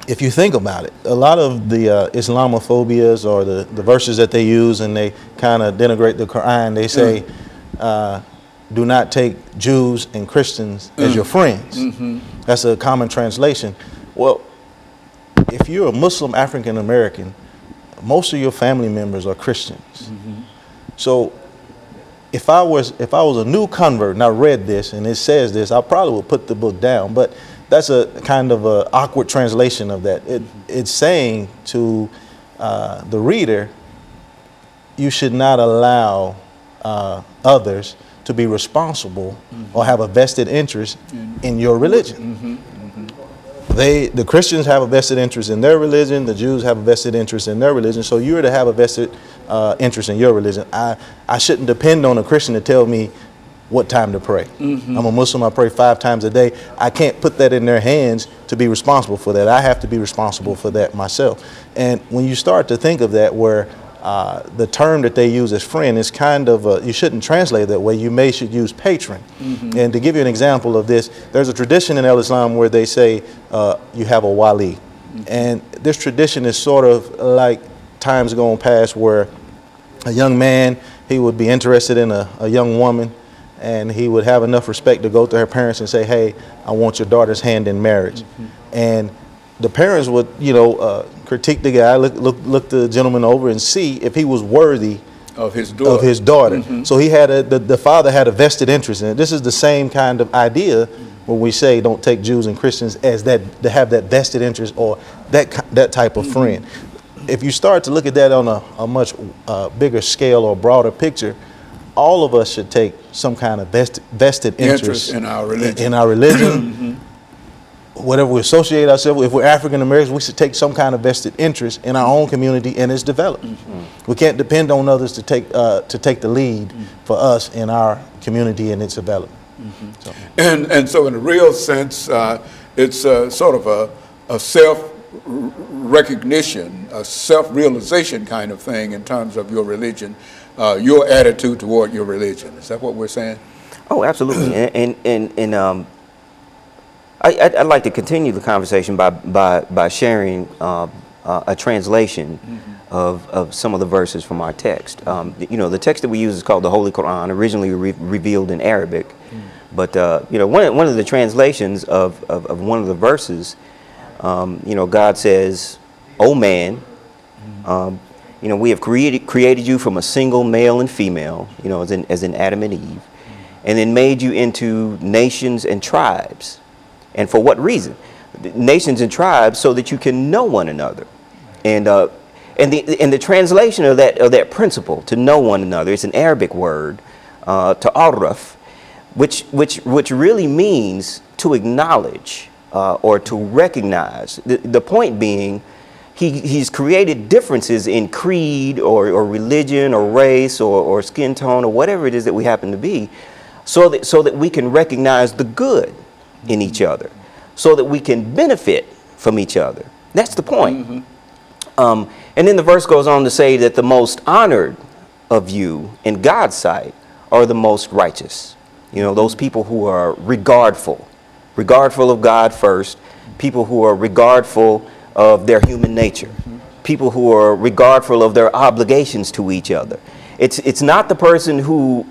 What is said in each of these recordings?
if you think about it, a lot of the Islamophobias or the verses that they use and they kind of denigrate the Quran, they say, do not take Jews and Christians as your friends. That's a common translation. Well, if you're a Muslim African American, most of your family members are Christians. So if I was a new convert and I read this and it says this, I probably would put the book down. But that's a kind of a awkward translation of that. It's saying to the reader, you should not allow others to be responsible or have a vested interest in your religion. The Christians have a vested interest in their religion, the Jews have a vested interest in their religion, so you're to have a vested interest in your religion. I shouldn't depend on a Christian to tell me what time to pray. I'm a Muslim, I pray 5 times a day. I can't put that in their hands to be responsible for that. I have to be responsible for that myself. And when you start to think of that, where the term that they use as friend is kind of, you shouldn't translate it that way, you should use patron. And to give you an example of this, there's a tradition in Islam where they say you have a wali. And this tradition is sort of like times gone past where a young man, he would be interested in a young woman, and he would have enough respect to go to her parents and say, hey, I want your daughter's hand in marriage. And the parents would, you know, critique the guy, look the gentleman over and see if he was worthy of his daughter. So he had the father had a vested interest in it. This is the same kind of idea when we say don't take Jews and Christians as that, to have that vested interest or that type of friend. If you start to look at that on a much bigger scale or broader picture, all of us should take some kind of vested interest in our religion. Whatever we associate ourselves with, if we're African Americans, we should take some kind of vested interest in our own community and its development. We can't depend on others to take the lead for us in our community and its development. So. And so in a real sense, it's sort of a self-recognition, a self-realization kind of thing in terms of your religion, your attitude toward your religion. Is that what we're saying? Oh, absolutely. I'd like to continue the conversation by sharing a translation of some of the verses from our text. You know, the text that we use is called the Holy Quran, originally revealed in Arabic. But you know, one of the translations of one of the verses, you know, God says, "O man, you know, we have created you from a single male and female, you know, as in Adam and Eve, and then made you into nations and tribes." And for what reason? Nations and tribes, so that you can know one another. And the translation of that principle, to know one another, it's an Arabic word, ta'arruf, which really means to acknowledge or to recognize. The point being, he's created differences in creed or religion or race or skin tone or whatever it is that we happen to be, so that we can recognize the good in each other, so that we can benefit from each other. That's the point. And then the verse goes on to say that the most honored of you in God's sight are the most righteous. You know, those people who are regardful of God first, people who are regardful of their human nature, people who are regardful of their obligations to each other. It's not the person who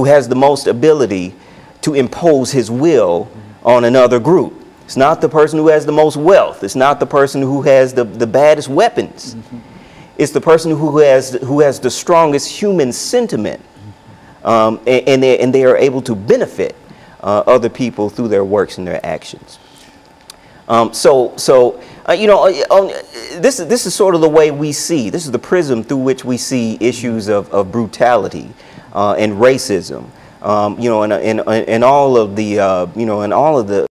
has the most ability to impose his will on another group. It's not the person who has the most wealth. It's not the person who has the baddest weapons. It's the person who has the strongest human sentiment, and they are able to benefit other people through their works and their actions. You know, this is sort of the way we see. This is the prism through which we see issues of brutality and racism. You know, and all of the you know, and all of the